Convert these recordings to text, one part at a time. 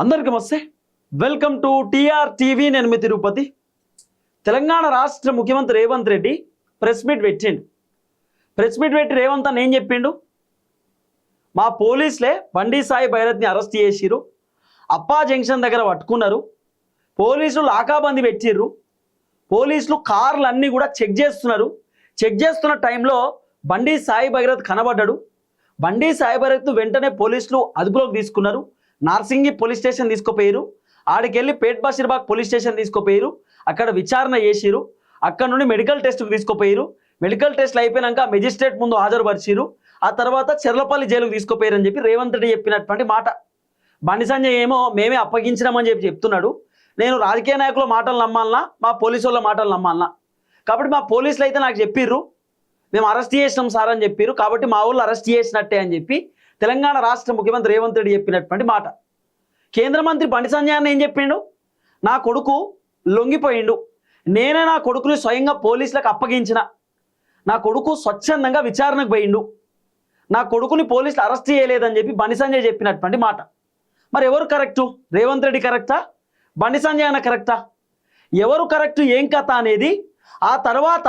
అందరికీ నమస్తే. Welcome to T R TV. నేను మీ తిరుపతి. తెలంగాణ రాష్ట్ర ముఖ్యమంత్రి రేవంత్ రెడ్డి ప్రెస్ మీట్ పెట్టిండు. ప్రెస్ మీట్ పెట్టి రేవంత్ అని ఏం చెప్పిండు? మా పోలీసులే బండి సాయి భైరత్ని అరెస్ట్ చేసిరు, అప్పా జంక్షన్ దగ్గర పట్టుకున్నారు, పోలీసులు లాకాబందీ పెట్టిర్రు, పోలీసులు కార్లు అన్నీ కూడా చెక్ చేస్తున్నారు. చెక్ చేస్తున్న టైంలో బండి సాయి భైరత్ కనబడ్డాడు. బండి సాయి భైరత్ వెంటనే పోలీసులు అదుపులోకి తీసుకున్నారు. నార్సింగి పోలీస్ స్టేషన్ తీసుకుపోయారు. ఆడికెళ్ళి పేట్ బషీర్బాగ్ పోలీస్ స్టేషన్ తీసుకుపోయారు. అక్కడ విచారణ చేసిరు. అక్కడ నుండి మెడికల్ టెస్ట్కి తీసుకుపోయారు. మెడికల్ టెస్ట్లు అయిపోయాక మెజిస్ట్రేట్ ముందు హాజరుపరిచిరు. ఆ తర్వాత చెర్లపల్లి జైలుకు తీసుకుపోయారని చెప్పి రేవంత్ రెడ్డి చెప్పినటువంటి మాట. బండి సంజయ్ ఏమో మేమే అప్పగించినామని చెప్తున్నాడు. నేను రాజకీయ నాయకుల మాటలు నమ్మాలనా, మా పోలీసు వాళ్ళ మాటలు నమ్మాలనా? కాబట్టి మా పోలీసులు అయితే నాకు చెప్పిర్రు, మేము అరెస్ట్ చేసినాం సార్ అని చెప్పారు. కాబట్టి మా ఊళ్ళో అరెస్ట్ చేసినట్టే అని చెప్పి తెలంగాణ రాష్ట్ర ముఖ్యమంత్రి రేవంత్ రెడ్డి చెప్పినటువంటి మాట. కేంద్ర మంత్రి బండి సంజయ్ అన్న ఏం చెప్పిండు? నా కొడుకు లొంగిపోయిండు, నేనే నా కొడుకుని స్వయంగా పోలీసులకు అప్పగించిన, నా కొడుకు స్వచ్ఛందంగా విచారణకు పోయిండు, నా కొడుకుని పోలీసులు అరెస్ట్ చేయలేదని చెప్పి బండి సంజయ్ చెప్పినటువంటి మాట. మరి ఎవరు కరెక్టు? రేవంత్ రెడ్డి కరెక్టా, బండి సంజయ్ అన్న కరెక్టా? ఎవరు కరెక్టు, ఏం కథ అనేది ఆ తర్వాత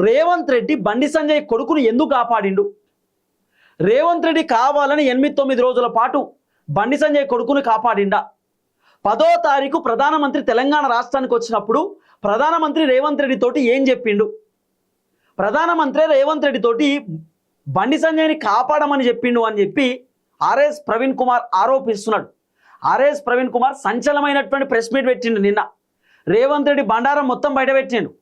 రేవంత్ రెడ్డి బండి సంజయ్ కొడుకుని ఎందుకు కాపాడిండు? రేవంత్ రెడ్డి కావాలని 8-9 రోజుల పాటు బండి సంజయ్ కొడుకుని కాపాడిండా? 10వ తారీఖు ప్రధానమంత్రి తెలంగాణ రాష్ట్రానికి వచ్చినప్పుడు ప్రధానమంత్రి రేవంత్ రెడ్డి తోటి ఏం చెప్పిండు? ప్రధానమంత్రి రేవంత్ రెడ్డి తోటి బండి సంజయ్ని కాపాడమని చెప్పిండు అని చెప్పి ఆర్ఎస్ ప్రవీణ్ కుమార్ ఆరోపిస్తున్నాడు. ఆర్ఎస్ ప్రవీణ్ కుమార్ సంచలనమైనటువంటి ప్రెస్ మీట్ పెట్టిండు నిన్న. రేవంత్ రెడ్డి బండారం మొత్తం బయట పెట్టిండు.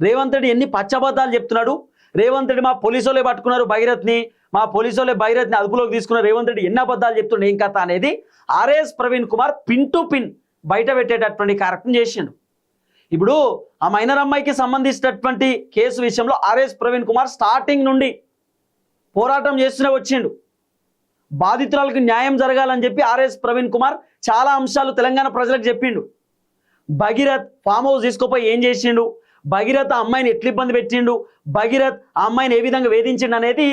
రేవంత్ రెడ్డి ఎన్ని పచ్చబద్దాలు చెప్తున్నాడు. రేవంత్ రెడ్డి మా పోలీసులే పట్టుకున్నారు భగీరథ్ని, మా పోలీసులే భగీరథ్ని అదుపులోకి తీసుకున్నారు. రేవంత్ రెడ్డి ఎన్ని అబద్ధాలు చెప్తుండే ఏం కథ అనేది RS Praveen Kumar pin to pin బయట పెట్టేటటువంటి కార్యక్రమం చేసిండు. ఇప్పుడు ఆ మైనర్ అమ్మాయికి సంబంధించినటువంటి కేసు విషయంలో ఆర్ఎస్ ప్రవీణ్ కుమార్ స్టార్టింగ్ నుండి పోరాటం చేస్తూనే వచ్చిండు. బాధితురాలకు న్యాయం జరగాలని చెప్పి ఆర్ఎస్ ప్రవీణ్ కుమార్ చాలా అంశాలు తెలంగాణ ప్రజలకు చెప్పిండు. భగీరథ్ ఫామ్ హౌస్ తీసుకుపోయి ఏం చేసిండు, భగీరథ్ ఆ అమ్మాయిని ఎట్లా ఇబ్బంది పెట్టిండు, భగీరథ్ ఆ అమ్మాయిని ఏ విధంగా వేధించిండు అనేది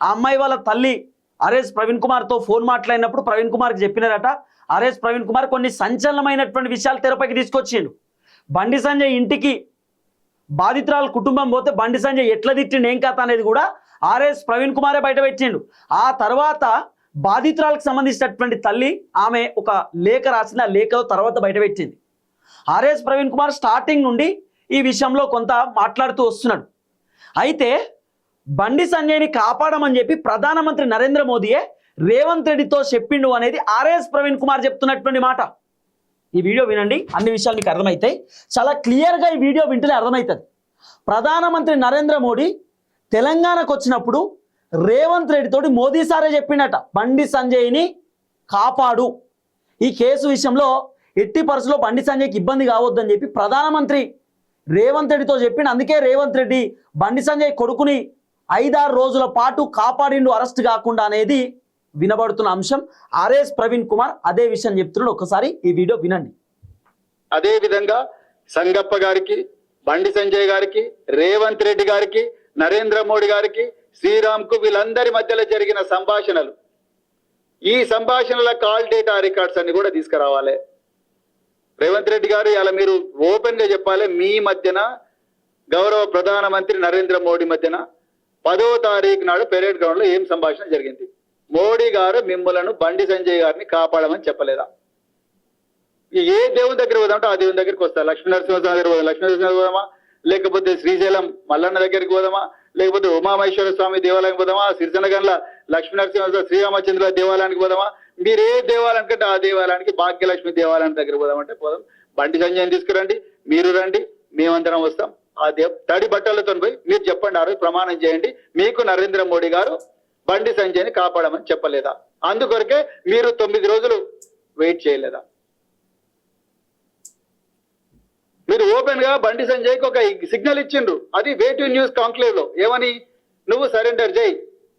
ఆ అమ్మాయి వాళ్ళ తల్లి ఆర్ఎస్ ప్రవీణ్ కుమార్తో ఫోన్ మాట్లాడినప్పుడు ప్రవీణ్ కుమార్కి చెప్పినారట. ఆర్ఎస్ ప్రవీణ్ కుమార్ కొన్ని సంచలనమైనటువంటి విషయాలు తెరపైకి తీసుకొచ్చిండు. బండి సంజయ్ ఇంటికి బాధితురాల కుటుంబం పోతే బండి సంజయ్ ఎట్లా తిట్టిండు ఏం కథ అనేది కూడా ఆర్ఎస్ ప్రవీణ్ కుమారే బయట పెట్టిండు. ఆ తర్వాత బాధితురాలకు సంబంధించినటువంటి తల్లి ఆమె ఒక లేఖ రాసింది. ఆ లేఖ తర్వాత బయట పెట్టింది. ఆర్ఎస్ ప్రవీణ్ కుమార్ స్టార్టింగ్ నుండి ఈ విషయంలో కొంత మాట్లాడుతూ వస్తున్నాడు. అయితే బండి సంజయ్ని కాపాడమని చెప్పి ప్రధానమంత్రి నరేంద్ర మోదీయే రేవంత్ రెడ్డితో చెప్పిండు అనేది ఆర్ఎస్ ప్రవీణ్ కుమార్ చెప్తున్నటువంటి మాట. ఈ వీడియో వినండి, అన్ని విషయాలు మీకు అర్థమవుతాయి. చాలా క్లియర్గా ఈ వీడియో వింటేనే అర్థమవుతుంది. ప్రధానమంత్రి నరేంద్ర మోడీ తెలంగాణకు వచ్చినప్పుడు రేవంత్ రెడ్డితోటి మోదీ సారే చెప్పిండట, బండి సంజయ్ని కాపాడు, ఈ కేసు విషయంలో ఎట్టి పరిస్థితుల్లో బండి సంజయ్కి ఇబ్బంది కావద్దని చెప్పి ప్రధానమంత్రి రేవంత్ రెడ్డితో చెప్పిండు. అందుకే రేవంత్ రెడ్డి బండి సంజయ్ కొడుకుని 5-6 రోజుల పాటు కాపాడిండు అరెస్ట్ కాకుండా అనేది వినబడుతున్న అంశం. ఆర్ఎస్ ప్రవీణ్ కుమార్ అదే విషయం చెప్తున్నాడు. ఒకసారి ఈ వీడియో వినండి. అదే విధంగా సంగప్ప గారికి, బండి సంజయ్ గారికి, రేవంత్ రెడ్డి గారికి, నరేంద్ర మోడీ గారికి, శ్రీరామ్ కు వీళ్ళందరి మధ్యలో జరిగిన సంభాషణలు, ఈ సంభాషణల కాల్ డేటా రికార్డ్స్ అన్ని కూడా తీసుకురావాలి. రేవంత్ రెడ్డి గారు ఇలా మీరు ఓపెన్ గా చెప్పాలి, మీ మధ్యన గౌరవ ప్రధానమంత్రి నరేంద్ర మోడీ మధ్యన 10వ తారీఖు నాడు పెరేడ్ గ్రౌండ్ లో ఏం సంభాషణ జరిగింది? మోడీ గారు మిమ్మలను బండి సంజయ్ గారిని కాపాడమని చెప్పలేదా? ఏ దేవుని దగ్గర పోదామంటే ఆ దేవుని దగ్గరికి వస్తా, లక్ష్మీ నరసింహస్వామి దగ్గర పోదాం, లక్ష్మీ నరసింహ పోదామా, లేకపోతే శ్రీశైలం మల్లన్న దగ్గరికి పోదామా, లేకపోతే ఉమామహేశ్వర స్వామి దేవాలయానికి పోదామా, సిరిసనగండ్ల లక్ష్మీ నరసింహ శ్రీరామచంద్ర దేవాలయానికి పోదామా, మీరు ఏ దేవాలయం కంటే ఆ దేవాలయానికి భాగ్యలక్ష్మి దేవాలయం దగ్గర పోదామంటే పోదాం. బండి సంజయ్ని తీసుకురండి, మీరు రండి, మేమందరం వస్తాం. ఆ తడి బట్టలతో పోయి మీరు చెప్పండి, ఆ రోజు ప్రమాణం చేయండి, మీకు నరేంద్ర మోడీ గారు బండి సంజయ్ని కాపాడమని చెప్పలేదా? అందుకొరకే మీరు 9 రోజులు వెయిట్ చేయలేదా? మీరు ఓపెన్ గా బండి సంజయ్కి ఒక సిగ్నల్ ఇచ్చిండ్రు. అది వేటు న్యూస్ కాంక్లేవ్ లో ఏమని, నువ్వు సరెండర్ చేయి,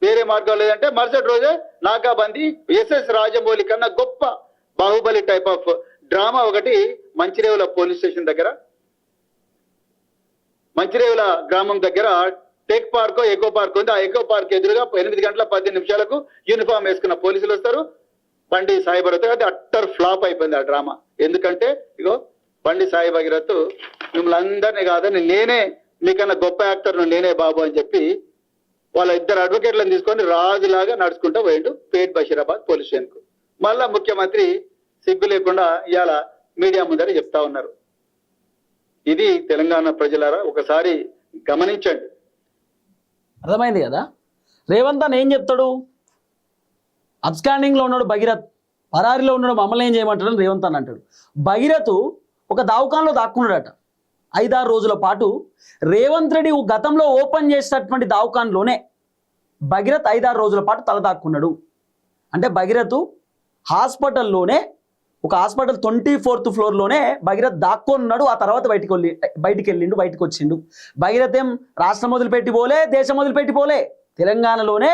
వేరే మార్గం లేదంటే మరుసటి రోజే నాకాబందీ ఎస్ఎస్ రాజమౌళి కన్నా గొప్ప బాహుబలి టైప్ ఆఫ్ డ్రామా ఒకటి మంచిరేవుల పోలీస్ స్టేషన్ దగ్గర, మంచిరేవుల గ్రామం దగ్గర టెక్ పార్క్ ఎకో పార్క్ ఉంది. ఆ ఎకో పార్క్ ఎదురుగా 8 గంటల 10 నిమిషాలకు యూనిఫామ్ వేసుకున్న పోలీసులు వస్తారు. బండి సాయి భగీరథ్ అది అట్టర్ ఫ్లాప్ అయిపోయింది ఆ డ్రామా. ఎందుకంటే ఇగో బండి సాయి భగీరథ్ మిమ్మల్ని అందరినీ కాదని నేనే మీకన్నా గొప్ప యాక్టర్ను నేనే బాబు అని చెప్పి వాళ్ళ ఇద్దరు అడ్వకేట్లను తీసుకొని రాజులాగా నడుచుకుంటూ పోయిండు పేట్ బషీరాబాద్ పోలీస్ స్టేషన్కు. మళ్ళా ముఖ్యమంత్రి సిగ్గు లేకుండా ఇవాళ మీడియా ముందర చెప్తా ఉన్నారు. ఇది తెలంగాణ ప్రజలారా ఒకసారి గమనించండి. అర్థమైంది కదా. రేవంత్ అన్న ఏం చెప్తాడు? అబ్స్కాండింగ్లో ఉన్నాడు భగీరథ్, పరారిలో ఉన్నాడు, మమ్మల్ని ఏం చేయమంటాడు రేవంత్ అన్న అంటాడు. భగీరథ్ ఒక దావకాన్లో దాక్కున్నాడట 5-6 రోజుల పాటు. రేవంత్ రెడ్డి గతంలో ఓపెన్ చేసినటువంటి దావకాన్లోనే భగీరథ్ 5-6 రోజుల పాటు తల దాక్కున్నాడు. అంటే భగీరథ్ హాస్పిటల్లోనే, ఒక హాస్పిటల్ 24th ఫ్లోర్లోనే భగీరథ్ దాక్కున్నాడు. ఆ తర్వాత బయటికి వచ్చిండు. భగీరథ్ ఏం రాష్ట్రం వదిలిపెట్టి పోలే, దేశం వదిలిపెట్టి పోలే, తెలంగాణలోనే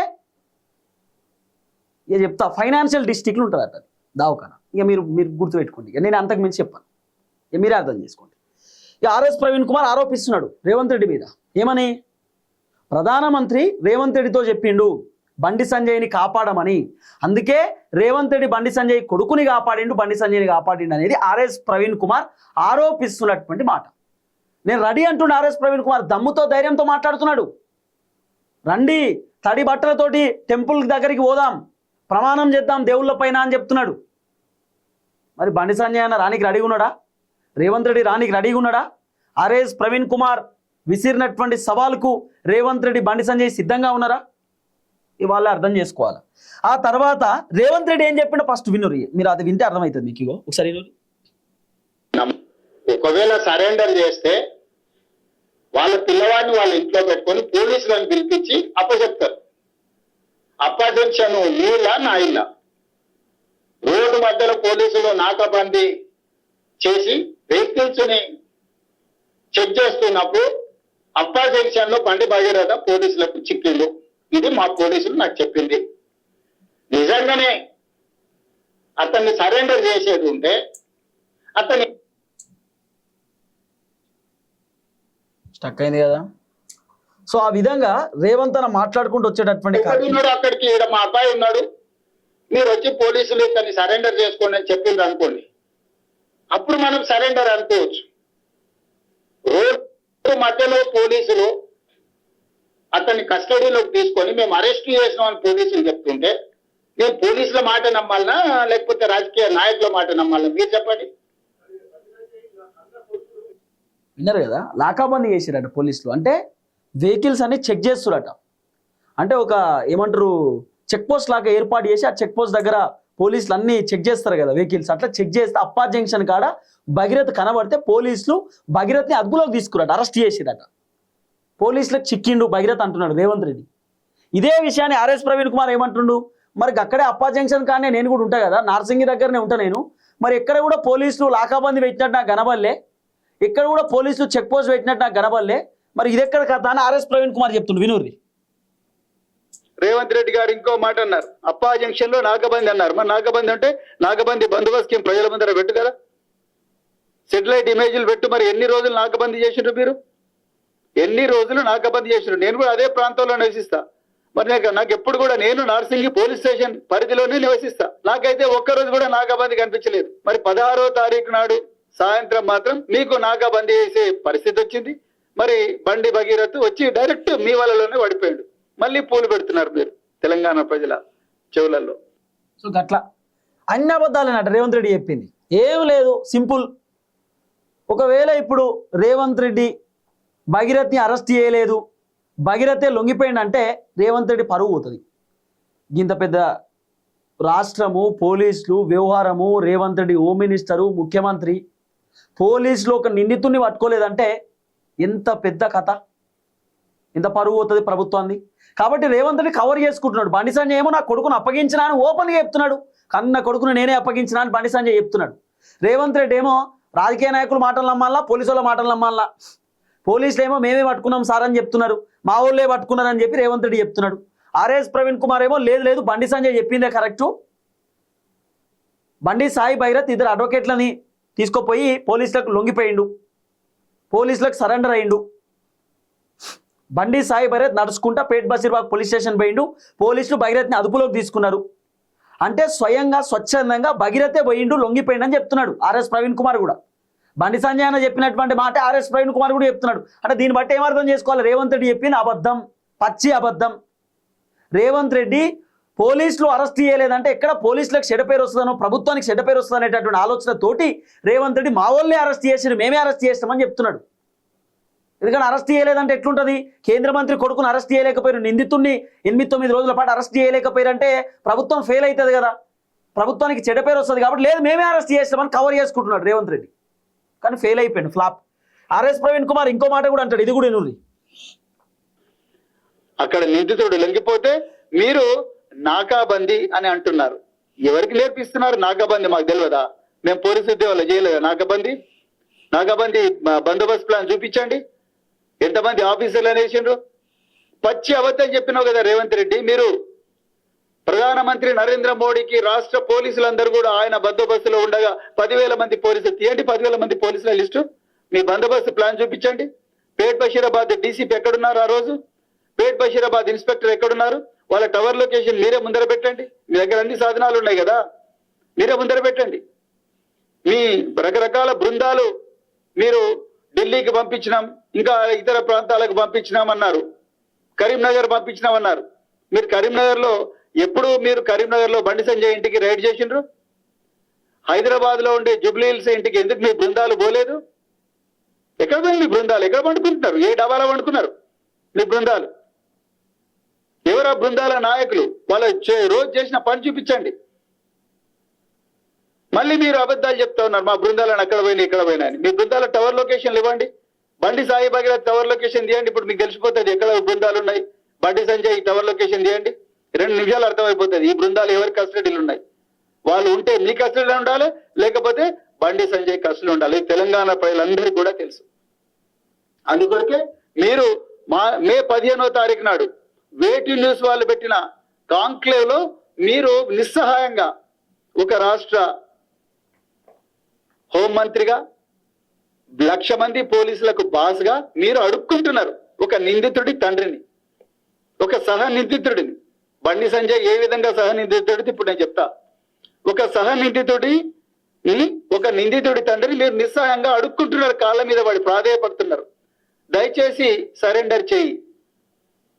ఇక చెప్తా ఫైనాన్షియల్ డిస్ట్రిక్ట్లు ఉంటుంది అట దావకాన. ఇక మీరు గుర్తుపెట్టుకోండి. ఇక నేను అంతకు మించి చెప్పాను, ఇక మీరే అర్థం చేసుకోండి. ఇక ఆర్ఎస్ ప్రవీణ్ కుమార్ ఆరోపిస్తున్నాడు రేవంత్ రెడ్డి మీద. ఏమని? ప్రధానమంత్రి రేవంత్ రెడ్డితో చెప్పిండు బండి సంజయ్ని కాపాడమని. అందుకే రేవంత్ రెడ్డి బండి సంజయ్ కొడుకుని కాపాడిండు, బండి సంజయ్ని కాపాడిండు అనేది ఆర్ఎస్ ప్రవీణ్ కుమార్ ఆరోపిస్తున్నటువంటి మాట. నేను రెడీ అంటుండే ఆర్ఎస్ ప్రవీణ్ కుమార్ దమ్ముతో ధైర్యంతో మాట్లాడుతున్నాడు. రండి తడి బట్టలతోటి టెంపుల్ దగ్గరికి పోదాం, ప్రమాణం చేద్దాం దేవుళ్ళ పైన అని చెప్తున్నాడు. మరి బండి సంజయ్ అన్న రానికి రెడీగా ఉన్నాడా? రేవంత్ రెడ్డి రానికి రెడీగా ఉన్నాడా? ఆర్ఎస్ ప్రవీణ్ కుమార్ విసిరినటువంటి సవాల్కు రేవంత్ రెడ్డి బండి సంజయ్ సిద్ధంగా ఉన్నారా? ఇవాళ అర్థం చేసుకోవాలి. ఆ తర్వాత రేవంత్ రెడ్డి ఏం చెప్పిండో ఫస్ట్ వినురు, మీరు అది వింటే అర్థమవుతుంది మీకు. ఇగో ఒకసారి వినురు. ఒకవేళ సరెండర్ చేస్తే వాళ్ళ పిల్లవాడిని వాళ్ళ ఇంట్లో పెట్టుకొని పోలీసులను పిలిపించి అప్పచెప్తారు. అప్పచెప్షన్ నీళ్ళ నా ఇళ్ళ రోడ్డు మధ్యలో పోలీసులు నాకాబందీ చేసి వెహికల్స్ ని చెక్ చేస్తున్నప్పుడు అప్పా జంక్షన్ లో బండి భగీరథ పోలీసులకు చిక్కిండు. ఇది మా పోలీసులు నాకు చెప్పింది. నిజంగానే అతన్ని సరెండర్ చేసేది ఉంటే అతన్ని స్టక్ అయింది కదా. సో ఆ విధంగా రేవంత్ అన్న మాట్లాడుకుంటూ వచ్చేటటువంటి ఉన్నాడు అక్కడికి, ఈడ మా అబ్బాయి ఉన్నాడు, మీరు వచ్చి పోలీసులు ఇతన్ని సరెండర్ చేసుకోండి అని చెప్పింది అనుకోండి, అప్పుడు మనం సరెండర్ అనుకోవచ్చు. రోడ్డు మధ్యలో పోలీసులు అతన్ని కస్టడీలోకి తీసుకొని మేము అరెస్ట్ చేసినామని పోలీసులు చెప్తుంటే మేము పోలీసుల మాట నమ్మాలనా లేకపోతే రాజకీయ నాయకుల మాట నమ్మాలనా? మీరు చెప్పండి. విన్నారు కదా, లాకాబందీ చేసిరట పోలీసులు. అంటే వెహికల్స్ అన్ని చెక్ చేస్తురట. అంటే ఒక ఏమంటారు చెక్ పోస్ట్ లాగా ఏర్పాటు చేసి ఆ చెక్ పోస్ట్ దగ్గర పోలీసులు అన్ని చెక్ చేస్తారు కదా వెహికల్స్. అట్లా చెక్ చేస్తే అప్పా జంక్షన్ కాడ భగీరథ్ కనబడితే పోలీసులు భగీరథ్ని అదుపులోకి తీసుకురట, అరెస్ట్ చేసిరట. పోలీసులకు చిక్కిండు భగీరథ్ అంటున్నాడు రేవంత్ రెడ్డి. ఇదే విషయాన్ని ఆర్ఎస్ ప్రవీణ్ కుమార్ ఏమంటుండు, మరి అక్కడే అప్పా జంక్షన్ కానీ నేను కూడా ఉంటా కదా, నార్సింగి దగ్గరనే ఉంటా నేను, మరి ఎక్కడ కూడా పోలీసులు లాకాబందీ పెట్టినట్టు నాకు కనబడలే, ఇక్కడ కూడా పోలీసులు చెక్ పోస్ట్ పెట్టినట్టు నాకు కనబడలే, మరి ఇది ఎక్కడ కథ అని ఆర్ఎస్ ప్రవీణ్ కుమార్ చెప్తుండు. వినూరి రేవంత్ రెడ్డి గారు ఇంకో మాట అన్నారు, అప్పా జంక్షన్ లో నాగబంది అన్నారు. మరి నాగబంది అంటే నాగబంది బందోబస్తు స్కీమ్ ప్రజల ముందర పెట్టు కదా, సెటిలైట్ ఇమేజ్లు పెట్టు. మరి ఎన్ని రోజులు నాగబంది చేసిండ్రు మీరు? ఎన్ని రోజులు నాగబంది చేసిండ్రు? నేను కూడా అదే ప్రాంతంలో నివసిస్తా. మరి నాకు ఎప్పుడు కూడా నేను నార్సింగి పోలీస్ స్టేషన్ పరిధిలోనే నివసిస్తా. నాకైతే ఒక్కరోజు కూడా నాగబంది కనిపించలేదు. మరి 16వ తారీఖు నాడు సాయంత్రం మాత్రం మీకు నాగబంది చేసే పరిస్థితి వచ్చింది. మరి బండి భగీరథ్ వచ్చి డైరెక్ట్ మీ వలలోనే పడిపోయాడు. మళ్ళీ పూలు పెడుతున్నారు మీరు తెలంగాణ ప్రజల చెవులలో. సో గట్లా అన్ని అబద్ధాలేనట రేవంత్ రెడ్డి చెప్పింది. ఏం లేదు, సింపుల్. ఒకవేళ ఇప్పుడు రేవంత్ రెడ్డి భగీరథ్ని అరెస్ట్ చేయలేదు, భగీరథే లొంగిపోయిందంటే రేవంత్ రెడ్డి పరువు పోతుంది. ఇంత పెద్ద రాష్ట్రము, పోలీసులు, వ్యవహారము, రేవంత్ రెడ్డి హోమ్ మినిస్టరు, ముఖ్యమంత్రి, పోలీసులు ఒక నిందితుడిని పట్టుకోలేదంటే ఎంత పెద్ద కథ, ఎంత పరువు అవుతుంది ప్రభుత్వాన్ని. కాబట్టి రేవంత్ రెడ్డి కవర్ చేసుకుంటున్నాడు. బండి సంజయ్ ఏమో నా కొడుకును అప్పగించినా అని ఓపెన్గా చెప్తున్నాడు. కన్న కొడుకును నేనే అప్పగించినా అని బండి సంజయ్ చెప్తున్నాడు. రేవంత్ రెడ్డి ఏమో రాజకీయ నాయకుల మాటలు నమ్మాలా, పోలీసుల మాటలు నమ్మాలా, పోలీసులు ఏమో మేమే పట్టుకున్నాం సార్ అని చెప్తున్నారు, మా ఊళ్ళే పట్టుకున్నారని చెప్పి రేవంత్ రెడ్డి చెప్తున్నాడు. ఆర్ఎస్ ప్రవీణ్ కుమార్ ఏమో లేదు బండి సంజయ్ చెప్పిందే కరెక్టు, బండి సాయి భగీరథ్ ఇద్దరు అడ్వకేట్లని తీసుకుపోయి పోలీసులకు లొంగిపోయిండు, పోలీసులకు సరెండర్ అయ్యిండు. బండి సాయి భగీరథ్ నడుచుకుంటా పేట్ బషీర్బాగ్ పోలీస్ స్టేషన్ పోయిండు. పోలీసులు భగీరథ్ని అదుపులోకి తీసుకున్నారు. అంటే స్వయంగా స్వచ్ఛందంగా భగీరథే పోయిండు లొంగిపోయిండు అని చెప్తున్నాడు ఆర్ఎస్ ప్రవీణ్ కుమార్ కూడా. బండి సంజయ్ అన్న చెప్పినటువంటి మాట ఆర్ఎస్ ప్రవీణ్ కుమార్ కూడా చెప్తున్నాడు. అంటే దీన్ని బట్టి ఏమర్థం చేసుకోవాలి? రేవంత్ రెడ్డి చెప్పిన అబద్ధం, పచ్చి అబద్ధం. రేవంత్ రెడ్డి పోలీసులు అరెస్ట్ చేయలేదంటే ఎక్కడ పోలీసులకు చెడ్డ పేరు వస్తుందనో ప్రభుత్వానికి చెడ్డ పేరు వస్తుంది అనేటటువంటి ఆలోచనతోటి రేవంత్ రెడ్డి మా వాళ్ళే అరెస్ట్ చేసి మేమే అరెస్ట్ చేస్తామని చెప్తున్నాడు. ఎందుకంటే అరెస్ట్ చేయలేదంటే ఎట్లుంటుంది? కేంద్ర మంత్రి కొడుకును అరెస్ట్ చేయలేకపోయారు, నిందితుడిని 8-9 రోజుల పాటు అరెస్ట్ చేయలేకపోయారంటే ప్రభుత్వం ఫెయిల్ అవుతుంది కదా, ప్రభుత్వానికి చెడ్డ పేరు వస్తుంది. కాబట్టి లేదు మేమే అరెస్ట్ చేస్తామని కవర్ చేసుకుంటున్నాడు రేవంత్ రెడ్డి. కానీ ఫెయిల్ అయిపోయాడు, ఫ్లాప్. ఆర్ఎస్ ప్రవీణ్ కుమార్ ఇంకో మాట కూడా అంటాడు, ఇది కూడా ఎనుర్రి. అక్కడ నిందితుడు లొంగిపోతే మీరు నాకాబందీ అని అంటున్నారు. ఎవరికి నేర్పిస్తున్నారు నాకాబందీ? మాకు తెలియదా? మేము పోలీసు ఉద్యోగాలు చేయలేదా నాకాబందీ? నాకాబందీ బందోబస్తు ప్లాన్ చూపించండి. ఎంతమంది ఆఫీసర్లు అనేసిండ్రు? పచ్చి అబద్ధం చెప్పినావు కదా రేవంత్ రెడ్డి. మీరు ప్రధానమంత్రి నరేంద్ర మోడీకి రాష్ట్ర పోలీసులందరూ కూడా ఆయన బందోబస్తులో ఉండగా 10,000 మంది పోలీసులు తీయండి, 10,000 మంది పోలీసుల లిస్టు, మీ బందోబస్తు ప్లాన్ చూపించండి. పేట్ బషీరాబాద్ డీసీపీ ఎక్కడున్నారు? ఆ రోజు పేట్ బషీరాబాద్ ఇన్స్పెక్టర్ ఎక్కడున్నారు? వాళ్ళ టవర్ లొకేషన్ మీరే ముందర పెట్టండి. మీ దగ్గర అన్ని సాధనాలు ఉన్నాయి కదా, మీరే ముందర పెట్టండి. మీ రకరకాల బృందాలు మీరు ఢిల్లీకి పంపించినాం, ఇంకా ఇతర ప్రాంతాలకు పంపించినాం అన్నారు, కరీంనగర్ పంపించినాం అన్నారు. మీరు కరీంనగర్లో ఎప్పుడు మీరు కరీంనగర్లో బండి సంజయ్ ఇంటికి రైడ్ చేసిండ్రు? హైదరాబాద్ లో ఉండే జూబ్లీ హిల్స్ ఇంటికి ఎందుకు మీ బృందాలు పోలేదు? ఎక్కడ పోయి మీ బృందాలు? ఎక్కడ పండుకుంటున్నారు? ఏ డబాలా పండుకున్నారు మీ బృందాలు? ఎవరు ఆ బృందాల నాయకులు? వాళ్ళ రోజు చేసిన పని చూపించండి. మళ్ళీ మీరు అబద్ధాలు చెప్తా ఉన్నారు, మా బృందాలను అక్కడ పోయినా ఇక్కడ పోయినా అని. మీ బృందాల టవర్ లొకేషన్లు ఇవ్వండి. బండి సాయి భగీరథ్ టవర్ లొకేషన్ తీయండి, ఇప్పుడు మీకు తెలిసిపోతుంది ఎక్కడ బృందాలు ఉన్నాయి. బండి సంజయ్ టవర్ లొకేషన్ తీయండి, 2 నిమిషాలు అర్థమైపోతుంది ఈ బృందాలు ఎవరి కస్టడీలు ఉన్నాయి. వాళ్ళు ఉంటే మీ కస్టడీలో ఉండాలి, లేకపోతే బండి సంజయ్ కస్టడీలో ఉండాలి. తెలంగాణ ప్రజలందరికీ కూడా తెలుసు. అందుకొరకే మీరు మే 15వ తారీఖు నాడు వేటి న్యూస్ వాళ్ళు పెట్టిన కాంక్లేవ్ లో మీరు నిస్సహాయంగా ఒక రాష్ట్ర హోంమంత్రిగా 1,00,000 మంది పోలీసులకు బాస్గా మీరు అడుక్కుంటున్నారు ఒక నిందితుడి తండ్రిని, ఒక సహ నిందితుడిని. బండి సంజయ్ ఏ విధంగా సహ నిందితుడిది ఇప్పుడు నేను చెప్తా. ఒక సహ నిందితుడి తండ్రిని మీరు నిస్సహాయంగా అడుక్కుంటున్నారు, కాళ్ళ మీద పడి ప్రాధేయపడుతున్నారు. దయచేసి సరెండర్ చేయి.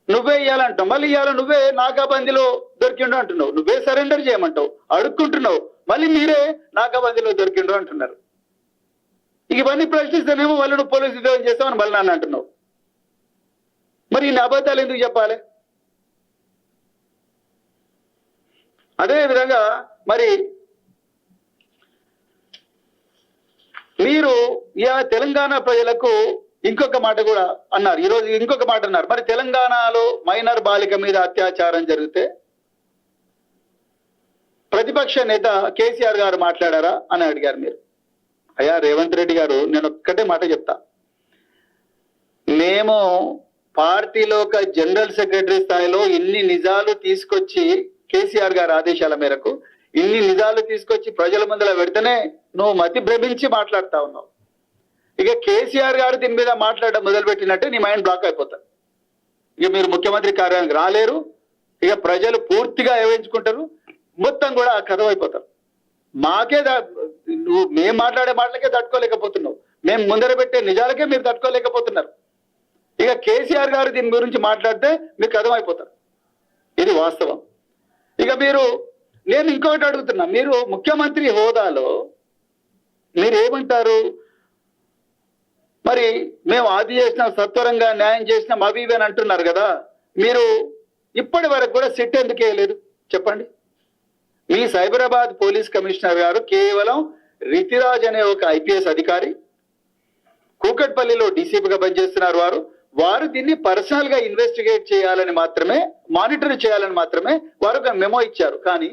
నువ్వే ఇయ్యాలంటావు, మళ్ళీ ఇయ్యాల నువ్వే నాకాబందీలో దొరికిండు అంటున్నావు. నువ్వే సరెండర్ చేయమంటావు, అడుక్కుంటున్నావు, మళ్ళీ మీరే నాకాబందీలో దొరికిండు అంటున్నారు. ఇవన్నీ ప్రశ్నిస్తేనేమో మళ్ళీ నువ్వు పోలీసు ఉద్యోగం చేస్తావని మళ్ళీ నన్ను అంటున్నావు. మరి ఇన్ని అబద్ధాలు ఎందుకు చెప్పాలి? అదే విధంగా మరి మీరు తెలంగాణ ప్రజలకు ఇంకొక మాట కూడా అన్నారు. ఈరోజు ఇంకొక మాట అన్నారు. మరి తెలంగాణలో మైనర్ బాలిక మీద అత్యాచారం జరిగితే ప్రతిపక్ష నేత కేసీఆర్ గారు మాట్లాడారా అని అడిగారు మీరు. అయ్యా రేవంత్ రెడ్డి గారు, నేను ఒక్కటే మాట చెప్తా. మేము పార్టీలో ఒక జనరల్ సెక్రటరీ స్థాయిలో ఇన్ని నిజాలు తీసుకొచ్చి కేసీఆర్ గారి ఆదేశాల మేరకు ఇన్ని నిజాలు తీసుకొచ్చి ప్రజల ముందర పెడితేనే నువ్వు మతి భ్రమించి మాట్లాడుతా ఉన్నావు. ఇక కేసీఆర్ గారు దీని మీద మాట్లాడడం మొదలుపెట్టినట్టే నీ మైండ్ బ్లాక్ అయిపోతారు. ఇక మీరు ముఖ్యమంత్రి కార్యాలయానికి రాలేరు. ఇక ప్రజలు పూర్తిగా ఏవించుకుంటారు, మొత్తం కూడా కథమైపోతారు. నువ్వు మేము మాట్లాడే మాటలకే తట్టుకోలేకపోతున్నావు, మేము ముందర పెట్టే నిజాలకే మీరు తట్టుకోలేకపోతున్నారు. ఇక కేసీఆర్ గారు దీని గురించి మాట్లాడితే మీకు అర్థమైపోతారు. ఇది వాస్తవం. ఇక నేను ఇంకొకటి అడుగుతున్నా, మీరు ముఖ్యమంత్రి హోదాలో మీరు ఏమంటారు? మరి మేము ఆది చేసినాం, సత్వరంగా న్యాయం చేసినాం, అవి ఇవి అని అంటున్నారు కదా. మీరు ఇప్పటి వరకు కూడా సిట్ ఎందుకు వేయలేదు చెప్పండి? మీ సైబరాబాద్ పోలీస్ కమిషనర్ గారు కేవలం రితిరాజ్ అనే ఒక ఐపీఎస్ అధికారి, కూకట్పల్లిలో డీసీపీగా పనిచేస్తున్నారు. వారు దీన్ని పర్సనల్ గా ఇన్వెస్టిగేట్ చేయాలని మాత్రమే, మానిటర్ చేయాలని మాత్రమే వారు ఒక మెమో ఇచ్చారు. కానీ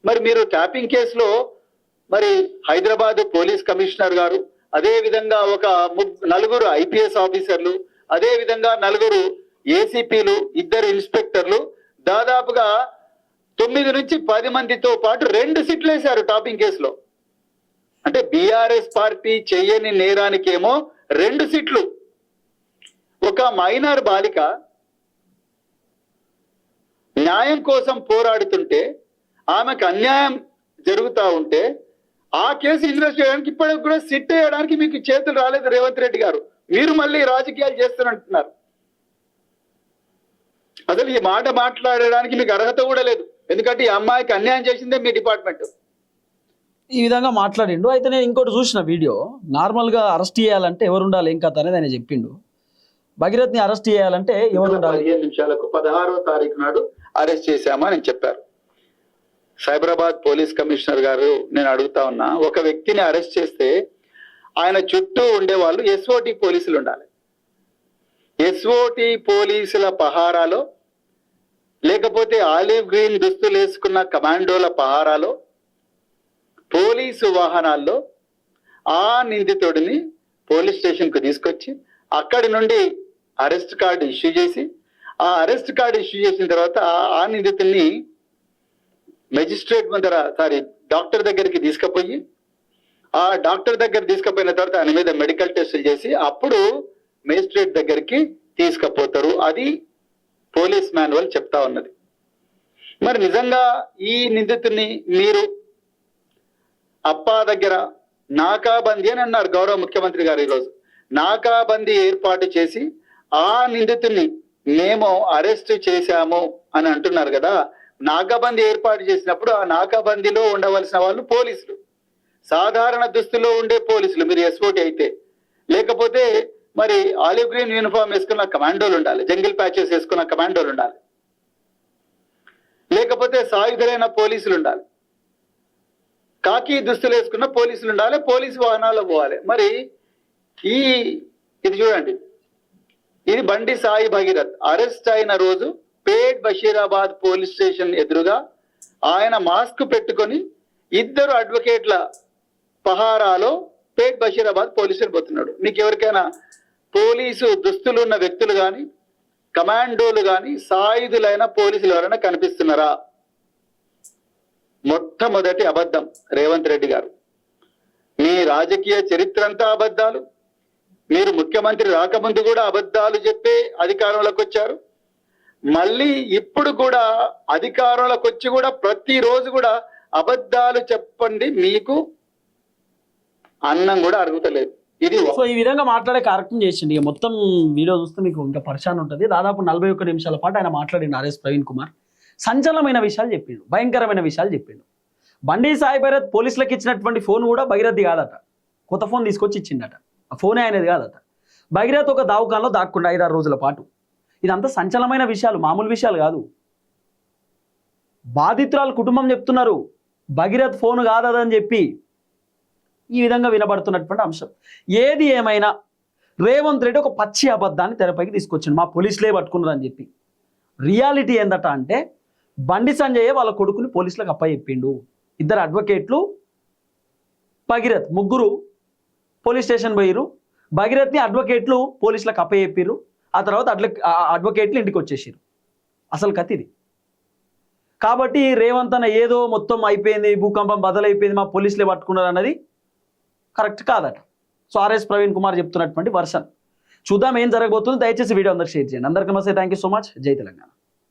మరి మీరు ట్యాపింగ్ కేసులో మరి హైదరాబాద్ పోలీస్ కమిషనర్ గారు, అదే విధంగా ఒక 4 ఐపీఎస్ ఆఫీసర్లు, అదే విధంగా 4 ఏసీపీలు, 2 ఇన్స్పెక్టర్లు, దాదాపుగా 9 నుంచి 10 మందితో పాటు 2 సిట్లు వేశారు టాపింగ్ కేసులో. అంటే బీఆర్ఎస్ పార్టీ చెయ్యని నేరానికేమో 2 సిట్లు. ఒక మైనర్ బాలిక న్యాయం కోసం పోరాడుతుంటే ఆమెకు అన్యాయం జరుగుతూ ఉంటే ఆ కేసు ఇన్వెస్ట్ చేయడానికి ఇప్పటికి కూడా సిట్ చేయడానికి మీకు చేతులు రాలేదు రేవంత్ రెడ్డి గారు. మీరు మళ్ళీ రాజకీయాలు చేస్తున్నట్టున్నారు. అసలు ఈ మాట మాట్లాడడానికి మీకు అర్హత కూడా లేదు. ఎందుకంటే ఈ అమ్మాయికి అన్యాయం చేసిందే మీ డిపార్ట్మెంట్. ఈ విధంగా మాట్లాడిండు. అయితే నేను ఇంకోటి చూసిన వీడియో, నార్మల్గా అరెస్ట్ చేయాలంటే ఎవరు ఉండాలి ఏం కథ అనేది ఆయన చెప్పిండు. భగీరథ్ని అరెస్ట్ చేయాలంటే ఎవరు ఉండాలి? 15 నిమిషాలకు 16వ తారీఖు నాడు అరెస్ట్ చేశామని చెప్పారు. సైబరాబాద్ పోలీస్ కమిషనర్ గారు, నేను అడుగుతా ఉన్నా, ఒక వ్యక్తిని అరెస్ట్ చేస్తే ఆయన చుట్టూ ఉండే వాళ్ళు ఎస్ఓటి పోలీసులు ఉండాలి. ఎస్ఓటి పోలీసుల పహారాలో, లేకపోతే ఆలివ్ గ్రీన్ దుస్తులు వేసుకున్న కమాండోల పహారాలో, పోలీసు వాహనాల్లో ఆ నిందితుడిని పోలీస్ స్టేషన్కు తీసుకొచ్చి అక్కడి నుండి అరెస్ట్ కార్డు ఇష్యూ చేసి, ఆ అరెస్ట్ కార్డు ఇష్యూ చేసిన తర్వాత ఆ నిందితుడిని మెజిస్ట్రేట్ ముందర డాక్టర్ దగ్గరికి తీసుకుపోయి, ఆ డాక్టర్ దగ్గర తీసుకుపోయిన తర్వాత ఆయన మీద మెడికల్ టెస్టులు చేసి అప్పుడు మెజిస్ట్రేట్ దగ్గరికి తీసుకుపోతారు. అది పోలీస్ మాన్యువల్ చెప్తా ఉన్నది. మరి నిజంగా ఈ నిందితుడిని మీరు అప్పా దగ్గర నాకాబందీ అని అన్నారు గౌరవ ముఖ్యమంత్రి గారు. ఈరోజు నాకాబందీ ఏర్పాటు చేసి ఆ నిందితుడిని మేము అరెస్ట్ చేశాము అని అంటున్నారు కదా. నాకాబందీ ఏర్పాటు చేసినప్పుడు ఆ నాకాబందీలో ఉండవలసిన వాళ్ళు పోలీసులు, సాధారణ దుస్తుల్లో ఉండే పోలీసులు, మీరు ఎస్ఓటి అయితే, లేకపోతే మరి ఆలివ్ గ్రీన్ యూనిఫామ్ వేసుకున్న కమాండోలు ఉండాలి, జంగిల్ ప్యాచెస్ వేసుకున్న కమాండోలు ఉండాలి, లేకపోతే సాయుధులైన పోలీసులు ఉండాలి, కాకి దుస్తులు వేసుకున్న పోలీసులు ఉండాలి, పోలీసు వాహనాల్లో పోవాలి. మరి ఇది చూడండి, ఇది బండి సాయి భగీరథ్ అరెస్ట్ అయిన రోజు పేట్ బషీరాబాద్ పోలీస్ స్టేషన్ ఎదురుగా ఆయన మాస్క్ పెట్టుకొని ఇద్దరు అడ్వకేట్ల పహారాలో పేట్ బషీరాబాద్ పోలీస్ స్టేషన్ పోతున్నాడు. మీకు ఎవరికైనా పోలీసు దుస్తులు ఉన్న వ్యక్తులు కానీ, కమాండోలు కానీ, సాయుధులైన పోలీసులు ఎవరైనా కనిపిస్తున్నారా? మొట్టమొదటి అబద్ధం రేవంత్ రెడ్డి గారు. మీ రాజకీయ చరిత్ర అంతా అబద్ధాలు. మీరు ముఖ్యమంత్రి రాకముందు కూడా అబద్ధాలు చెప్పే అధికారంలోకి వచ్చారు. మళ్ళీ ఇప్పుడు కూడా అధికారంలోకి వచ్చి కూడా ప్రతిరోజు కూడా అబద్ధాలు చెప్పండి, మీకు అన్నం కూడా అరుగుతలేదు. ఇది సో ఈ విధంగా మాట్లాడే కార్యక్రమం చేసిండి. ఇక మొత్తం వీడియో చూస్తే మీకు ఇంకా పరిశాన్ ఉంటుంది. దాదాపు 41 నిమిషాల పాటు ఆయన మాట్లాడిండు. ఆర్ఎస్ ప్రవీణ్ కుమార్ సంచలనమైన విషయాలు చెప్పిండు, భయంకరమైన విషయాలు చెప్పిండు. బండి సాయి భగీరథ్ పోలీసులకు ఇచ్చినటువంటి ఫోన్ కూడా భగీరథ్ది కాదట, కొత్త ఫోన్ తీసుకొచ్చి ఇచ్చిండట. ఆ ఫోనే అనేది కాదట. భగీరథ్ ఒక దావుకాన్లో దాక్కుండా 5-6 రోజుల పాటు. ఇదంతా సంచలనమైన విషయాలు, మామూలు విషయాలు కాదు. బాధితురాలు కుటుంబం చెప్తున్నారు భగీరథ్ ఫోన్ కాదని చెప్పి. ఈ విధంగా వినబడుతున్నటువంటి అంశం. ఏది ఏమైనా రేవంత్ రెడ్డి ఒక పచ్చి అబద్ధాన్ని తెరపైకి తీసుకొచ్చిండు, మా పోలీసులే పట్టుకున్నారని చెప్పి. రియాలిటీ ఏందట అంటే, బండి సంజయ్ వాళ్ళ కొడుకుని పోలీసులకు అప్పచెప్పిండు. 2 అడ్వకేట్లు, భగీరథ్, ముగ్గురు పోలీస్ స్టేషన్ పోయిరు. భగీరథ్ని అడ్వకేట్లు పోలీసులకు అప్పచెప్పిరు. ఆ తర్వాత అడ్వకేట్లు ఇంటికి వచ్చేసారు. అసలు కథ ఇది. కాబట్టి రేవంత్ అన్న ఏదో మొత్తం అయిపోయింది, భూకంపం బదలైపోయింది, మా పోలీసులే పట్టుకున్నారు అన్నది కరెక్ట్ కాదట. సో ఆర్ఎస్ ప్రవీణ్ కుమార్ చెప్తున్నటువంటి వర్షన్. చూద్దాం ఏం జరగబోతుంది. దయచేసి వీడియో అందరికి షేర్ చేయండి. అందరికీ నమస్తే, థ్యాంక్ యూ సో మచ్. జై తెలంగాణ.